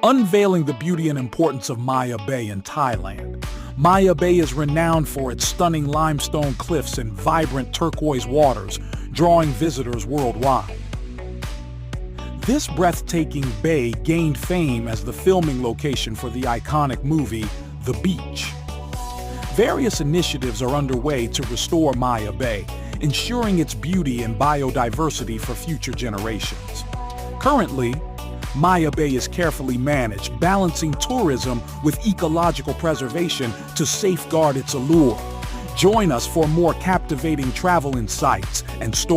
Unveiling the beauty and importance of Maya Bay in Thailand. Maya Bay is renowned for its stunning limestone cliffs and vibrant turquoise waters, drawing visitors worldwide. This breathtaking bay gained fame as the filming location for the iconic movie, The Beach. Various initiatives are underway to restore Maya Bay, ensuring its beauty and biodiversity for future generations. Currently, Maya Bay is carefully managed, balancing tourism with ecological preservation to safeguard its allure. Join us for more captivating travel insights and stories.